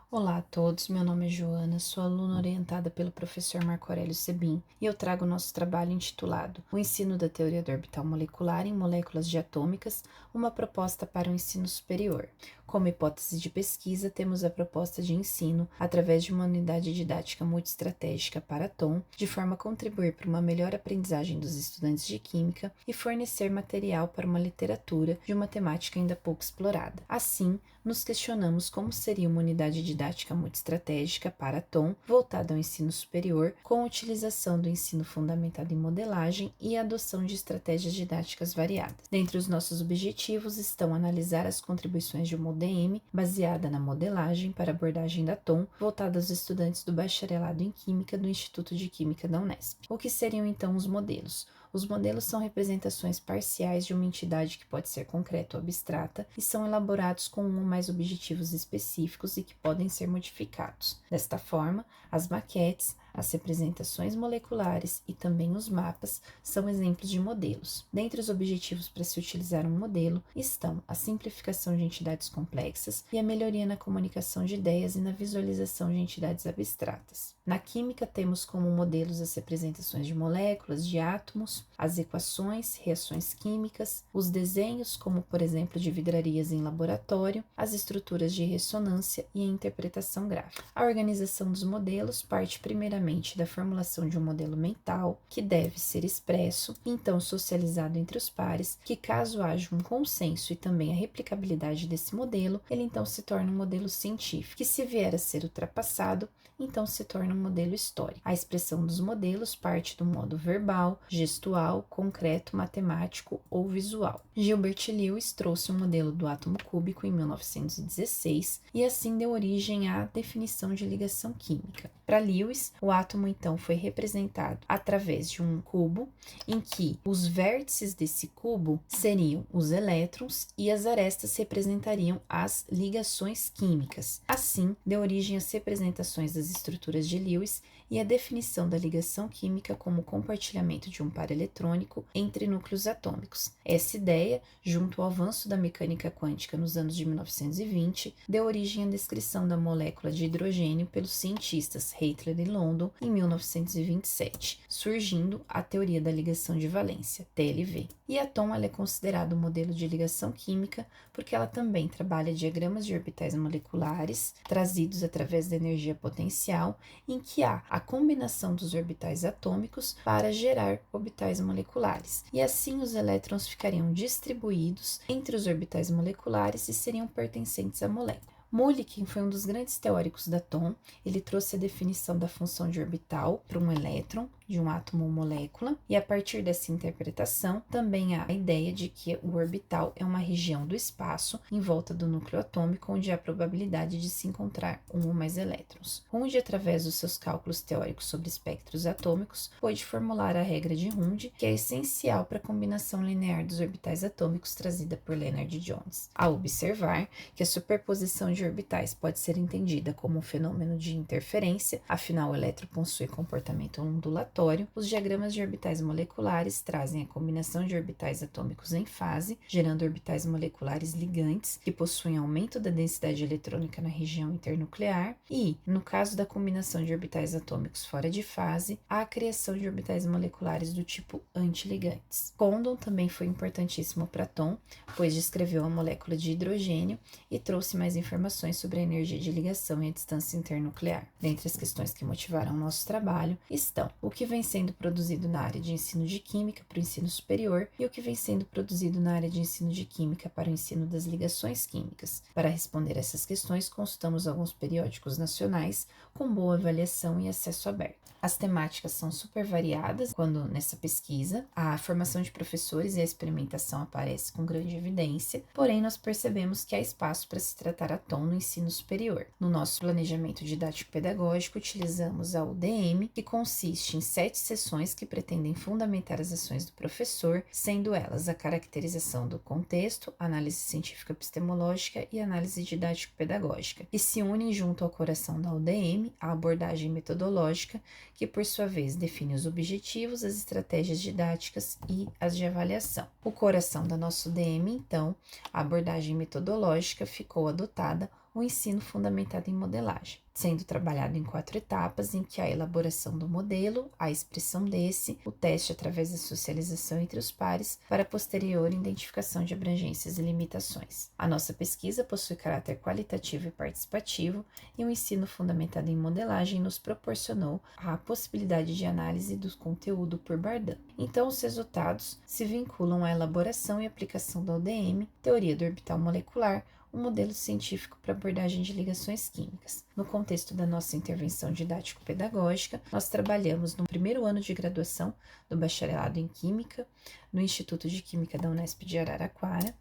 Olá a todos, meu nome é Joana, sou aluna orientada pelo professor Marco Aurélio Sebin e eu trago o nosso trabalho intitulado O ensino da teoria do orbital molecular em moléculas diatômicas, uma proposta para o ensino superior. Como hipótese de pesquisa, temos a proposta de ensino através de uma unidade didática multiestratégica para TOM, de forma a contribuir para uma melhor aprendizagem dos estudantes de Química e fornecer material para uma literatura de uma temática ainda pouco explorada. Assim, nos questionamos como seria uma unidade didática multiestratégica para TOM voltada ao ensino superior, com a utilização do ensino fundamentado em modelagem e a adoção de estratégias didáticas variadas. Dentre os nossos objetivos estão analisar as contribuições de uma UDM baseada na modelagem para abordagem da TOM, voltada aos estudantes do bacharelado em Química do Instituto de Química da Unesp. O que seriam então os modelos? Os modelos são representações parciais de uma entidade que pode ser concreta ou abstrata e são elaborados com um ou mais objetivos específicos e que podem ser modificados. Desta forma, as maquetes, as representações moleculares e também os mapas são exemplos de modelos. Dentre os objetivos para se utilizar um modelo estão a simplificação de entidades complexas e a melhoria na comunicação de ideias e na visualização de entidades abstratas. Na química, temos como modelos as representações de moléculas, de átomos, as equações, reações químicas, os desenhos, como por exemplo de vidrarias em laboratório, as estruturas de ressonância e a interpretação gráfica. A organização dos modelos parte primeiramente da formulação de um modelo mental, que deve ser expresso, então socializado entre os pares, que caso haja um consenso e também a replicabilidade desse modelo, ele então se torna um modelo científico, que se vier a ser ultrapassado, então se torna um modelo histórico. A expressão dos modelos parte do modo verbal, gestual, concreto, matemático ou visual. Gilbert Lewis trouxe um modelo do átomo cúbico em 1916 e assim deu origem à definição de ligação química. Para Lewis, o átomo então foi representado através de um cubo em que os vértices desse cubo seriam os elétrons e as arestas representariam as ligações químicas. Assim, deu origem às representações das estruturas de Lewis e a definição da ligação química como compartilhamento de um par eletrônico entre núcleos atômicos. Essa ideia, junto ao avanço da mecânica quântica nos anos de 1920, deu origem à descrição da molécula de hidrogênio pelos cientistas Heitler e London em 1927, surgindo a teoria da ligação de valência, TLV. E a TOM é considerada um modelo de ligação química porque ela também trabalha diagramas de orbitais moleculares trazidos através da energia potencial, em que há a combinação dos orbitais atômicos para gerar orbitais moleculares. E assim os elétrons ficariam distribuídos entre os orbitais moleculares e seriam pertencentes à molécula. Mulliken foi um dos grandes teóricos da TOM. Ele trouxe a definição da função de orbital para um elétron de um átomo ou molécula, e a partir dessa interpretação também há a ideia de que o orbital é uma região do espaço em volta do núcleo atômico onde há a probabilidade de se encontrar um ou mais elétrons. Hund, através dos seus cálculos teóricos sobre espectros atômicos, pôde formular a regra de Hund, que é essencial para a combinação linear dos orbitais atômicos trazida por Lennard Jones. Ao observar que a superposição de orbitais pode ser entendida como um fenômeno de interferência, afinal o elétron possui comportamento ondulatório, os diagramas de orbitais moleculares trazem a combinação de orbitais atômicos em fase, gerando orbitais moleculares ligantes, que possuem aumento da densidade eletrônica na região internuclear, e, no caso da combinação de orbitais atômicos fora de fase, há a criação de orbitais moleculares do tipo antiligantes. Condon também foi importantíssimo para TOM, pois descreveu a molécula de hidrogênio e trouxe mais informações sobre a energia de ligação e a distância internuclear. Dentre as questões que motivaram o nosso trabalho estão o que vem sendo produzido na área de ensino de Química para o ensino superior e o que vem sendo produzido na área de ensino de Química para o ensino das ligações químicas. Para responder essas questões, consultamos alguns periódicos nacionais com boa avaliação e acesso aberto. As temáticas são super variadas quando nessa pesquisa, a formação de professores e a experimentação aparece com grande evidência, porém nós percebemos que há espaço para se tratar a TOM no ensino superior. No nosso planejamento didático-pedagógico, utilizamos a UDM, que consiste em 7 sessões que pretendem fundamentar as ações do professor, sendo elas a caracterização do contexto, análise científica epistemológica e análise didático-pedagógica, e se unem junto ao coração da UDM, a abordagem metodológica, que por sua vez define os objetivos, as estratégias didáticas e as de avaliação. O coração da nossa UDM, então, a abordagem metodológica, ficou adotada o ensino fundamentado em modelagem, sendo trabalhado em 4 etapas, em que a elaboração do modelo, a expressão desse, o teste através da socialização entre os pares, para a posterior identificação de abrangências e limitações. A nossa pesquisa possui caráter qualitativo e participativo, e o ensino fundamentado em modelagem nos proporcionou a possibilidade de análise do conteúdo por Bardan. Então, os resultados se vinculam à elaboração e aplicação da ODM, teoria do orbital molecular, um modelo científico para abordagem de ligações químicas. No contexto da nossa intervenção didático-pedagógica, nós trabalhamos no primeiro ano de graduação do bacharelado em Química, no Instituto de Química da Unesp de Araraquara.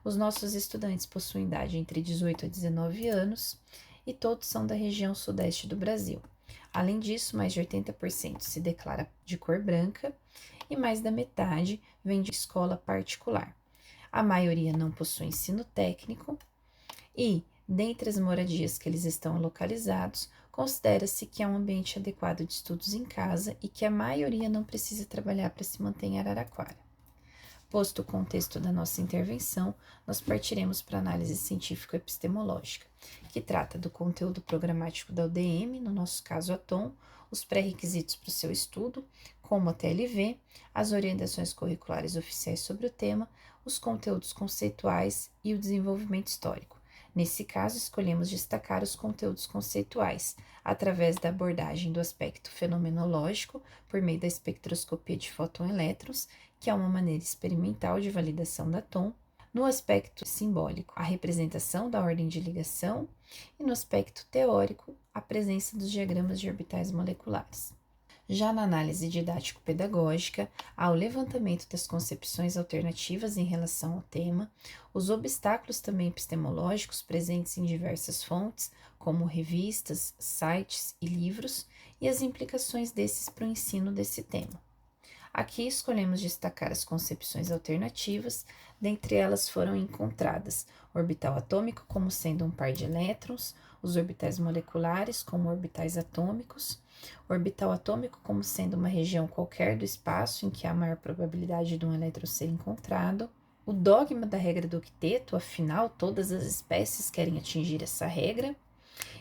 Os nossos estudantes possuem idade entre 18 a 19 anos e todos são da região sudeste do Brasil. Além disso, mais de 80% se declara de cor branca e mais da metade vem de escola particular. A maioria não possui ensino técnico e, dentre as moradias que eles estão localizados, considera-se que é um ambiente adequado de estudos em casa e que a maioria não precisa trabalhar para se manter em Araraquara. Posto o contexto da nossa intervenção, nós partiremos para a análise científico-epistemológica, que trata do conteúdo programático da UDM, no nosso caso a TOM, os pré-requisitos para o seu estudo, como a TLV, as orientações curriculares oficiais sobre o tema, os conteúdos conceituais e o desenvolvimento histórico. Nesse caso, escolhemos destacar os conteúdos conceituais, através da abordagem do aspecto fenomenológico, por meio da espectroscopia de fóton-elétrons, que é uma maneira experimental de validação da TOM, no aspecto simbólico, a representação da ordem de ligação, e no aspecto teórico, a presença dos diagramas de orbitais moleculares. Já na análise didático-pedagógica, há o levantamento das concepções alternativas em relação ao tema, os obstáculos também epistemológicos presentes em diversas fontes, como revistas, sites e livros, e as implicações desses para o ensino desse tema. Aqui escolhemos destacar as concepções alternativas, dentre elas foram encontradas orbital atômico como sendo um par de elétrons, os orbitais moleculares como orbitais atômicos, orbital atômico como sendo uma região qualquer do espaço em que há maior probabilidade de um elétron ser encontrado, o dogma da regra do octeto, afinal todas as espécies querem atingir essa regra,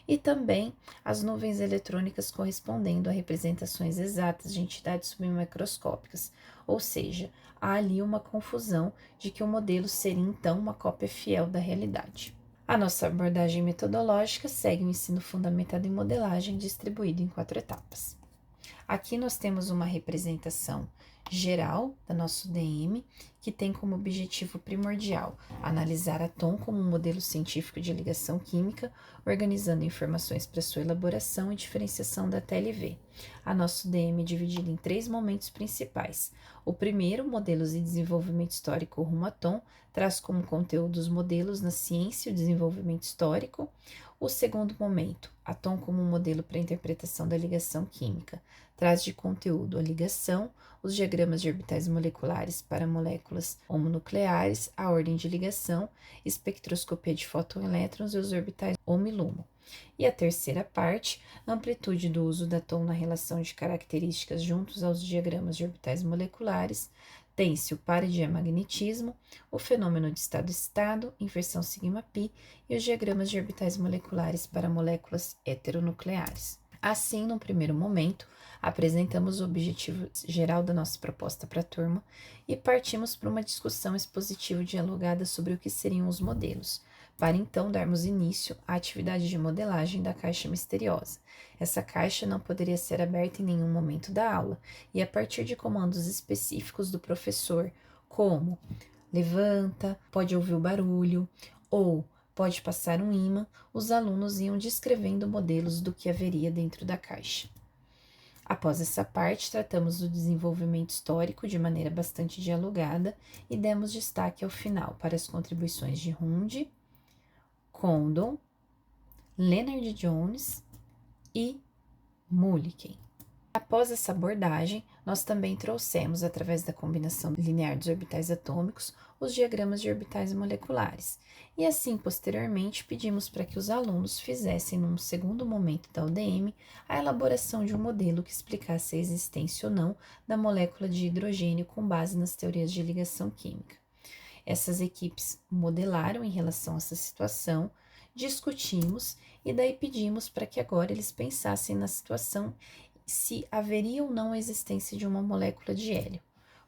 e também as nuvens eletrônicas correspondendo a representações exatas de entidades submicroscópicas, ou seja, há ali uma confusão de que o modelo seria então uma cópia fiel da realidade. A nossa abordagem metodológica segue o ensino fundamentado em modelagem distribuído em 4 etapas. Aqui nós temos uma representação geral da nossa UDM, que tem como objetivo primordial analisar a TOM como um modelo científico de ligação química, organizando informações para sua elaboração e diferenciação da TLV. A nossa UDM é dividida em 3 momentos principais. O primeiro, modelos e desenvolvimento histórico rumo à TOM, traz como conteúdo os modelos na ciência e o desenvolvimento histórico. O segundo momento, a TOM como um modelo para a interpretação da ligação química, traz de conteúdo a ligação, os diagramas de orbitais moleculares para moléculas homonucleares, a ordem de ligação, espectroscopia de fóton-elétrons e os orbitais omo e lumo. E a terceira parte, a amplitude do uso da TOM na relação de características juntos aos diagramas de orbitais moleculares, tem-se o paradiamagnetismo, o fenômeno de estado-estado, inversão sigma-pi e os diagramas de orbitais moleculares para moléculas heteronucleares. Assim, no primeiro momento, apresentamos o objetivo geral da nossa proposta para a turma e partimos para uma discussão expositiva dialogada sobre o que seriam os modelos, para então darmos início à atividade de modelagem da caixa misteriosa. Essa caixa não poderia ser aberta em nenhum momento da aula, e a partir de comandos específicos do professor, como levanta, pode ouvir o barulho, ou pode passar um ímã, os alunos iam descrevendo modelos do que haveria dentro da caixa. Após essa parte, tratamos do desenvolvimento histórico de maneira bastante dialogada e demos destaque ao final para as contribuições de Hund, Condon, Leonard Jones e Mulliken. Após essa abordagem, nós também trouxemos, através da combinação linear dos orbitais atômicos, os diagramas de orbitais moleculares. E assim, posteriormente, pedimos para que os alunos fizessem, num segundo momento da UDM, a elaboração de um modelo que explicasse a existência ou não da molécula de hidrogênio com base nas teorias de ligação química. Essas equipes modelaram em relação a essa situação, discutimos e daí pedimos para que agora eles pensassem na situação se haveria ou não a existência de uma molécula de hélio.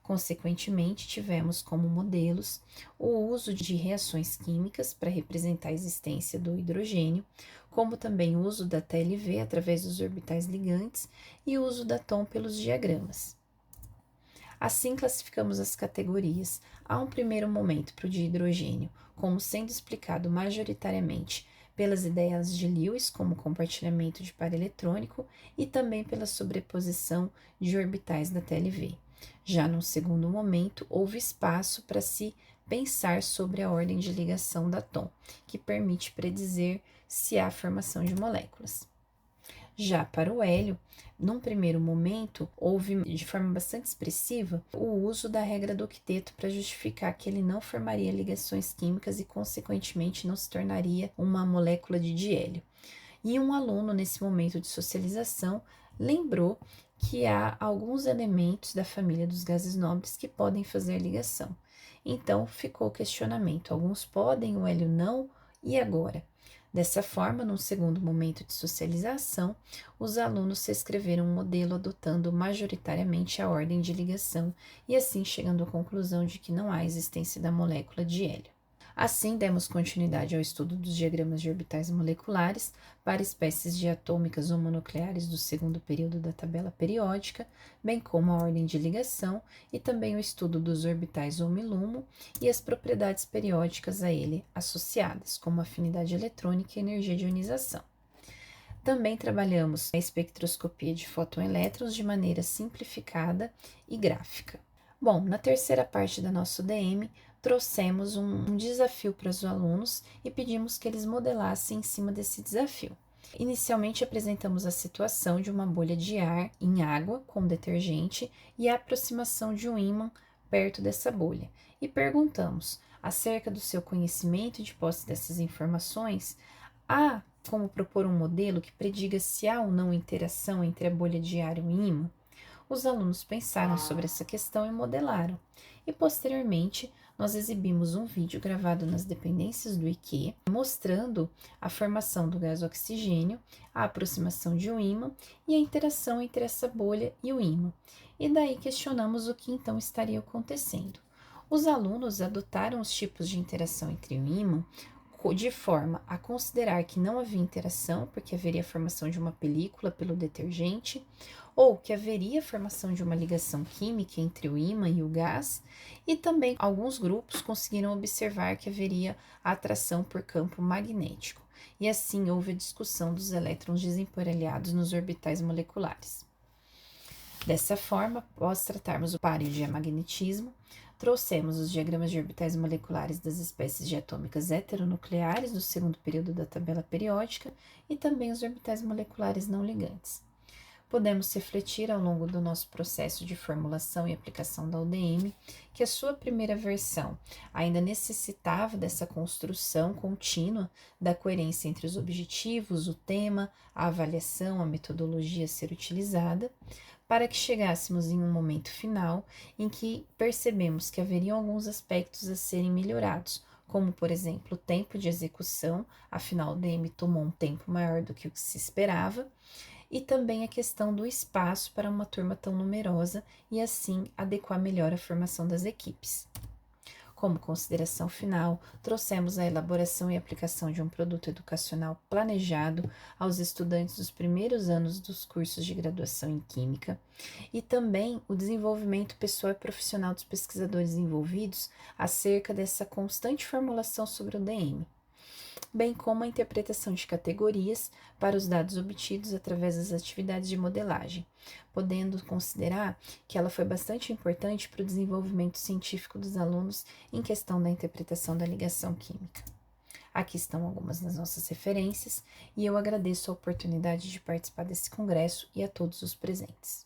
Consequentemente, tivemos como modelos o uso de reações químicas para representar a existência do hidrogênio, como também o uso da TLV através dos orbitais ligantes e o uso da TOM pelos diagramas. Assim, classificamos as categorias. Há um primeiro momento para o de hidrogênio, como sendo explicado majoritariamente pelas ideias de Lewis, como compartilhamento de par eletrônico, e também pela sobreposição de orbitais da TLV. Já num segundo momento, houve espaço para se pensar sobre a ordem de ligação da TOM, que permite predizer se há formação de moléculas. Já para o hélio, num primeiro momento, houve de forma bastante expressiva o uso da regra do octeto para justificar que ele não formaria ligações químicas e, consequentemente, não se tornaria uma molécula de diélio. E um aluno, nesse momento de socialização, lembrou que há alguns elementos da família dos gases nobres que podem fazer ligação. Então, ficou o questionamento: alguns podem, o hélio não, e agora? Dessa forma, num segundo momento de socialização, os alunos reescreveram um modelo adotando majoritariamente a ordem de ligação e assim chegando à conclusão de que não há existência da molécula de hélio. Assim, demos continuidade ao estudo dos diagramas de orbitais moleculares para espécies diatômicas ou mononucleares do segundo período da tabela periódica, bem como a ordem de ligação e também o estudo dos orbitais homo-lumo e as propriedades periódicas a ele associadas, como afinidade eletrônica e energia de ionização. Também trabalhamos a espectroscopia de fotõelétrons de maneira simplificada e gráfica. Bom, na terceira parte da nossa UDM, trouxemos um desafio para os alunos e pedimos que eles modelassem em cima desse desafio. Inicialmente, apresentamos a situação de uma bolha de ar em água com detergente e a aproximação de um ímã perto dessa bolha. E perguntamos, acerca do seu conhecimento e de posse dessas informações, há como propor um modelo que prediga se há ou não interação entre a bolha de ar e o ímã? Os alunos pensaram sobre essa questão e modelaram. E posteriormente, nós exibimos um vídeo gravado nas dependências do IQ, mostrando a formação do gás oxigênio, a aproximação de um ímã e a interação entre essa bolha e o ímã. E daí questionamos o que então estaria acontecendo. Os alunos adotaram os tipos de interação entre o ímã de forma a considerar que não havia interação, porque haveria formação de uma película pelo detergente, ou que haveria formação de uma ligação química entre o ímã e o gás, e também alguns grupos conseguiram observar que haveria atração por campo magnético, e assim houve a discussão dos elétrons desemparelhados nos orbitais moleculares. Dessa forma, após tratarmos o páreo de magnetismo, trouxemos os diagramas de orbitais moleculares das espécies diatômicas heteronucleares do segundo período da tabela periódica e também os orbitais moleculares não ligantes. Podemos refletir ao longo do nosso processo de formulação e aplicação da UDM que a sua primeira versão ainda necessitava dessa construção contínua da coerência entre os objetivos, o tema, a avaliação, a metodologia a ser utilizada, para que chegássemos em um momento final em que percebemos que haveriam alguns aspectos a serem melhorados, como, por exemplo, o tempo de execução, afinal, o DM tomou um tempo maior do que o que se esperava, e também a questão do espaço para uma turma tão numerosa e, assim, adequar melhor a formação das equipes. Como consideração final, trouxemos a elaboração e aplicação de um produto educacional planejado aos estudantes dos primeiros anos dos cursos de graduação em Química e também o desenvolvimento pessoal e profissional dos pesquisadores envolvidos acerca dessa constante formulação sobre o DM, bem como a interpretação de categorias para os dados obtidos através das atividades de modelagem, podendo considerar que ela foi bastante importante para o desenvolvimento científico dos alunos em questão da interpretação da ligação química. Aqui estão algumas das nossas referências e eu agradeço a oportunidade de participar desse congresso e a todos os presentes.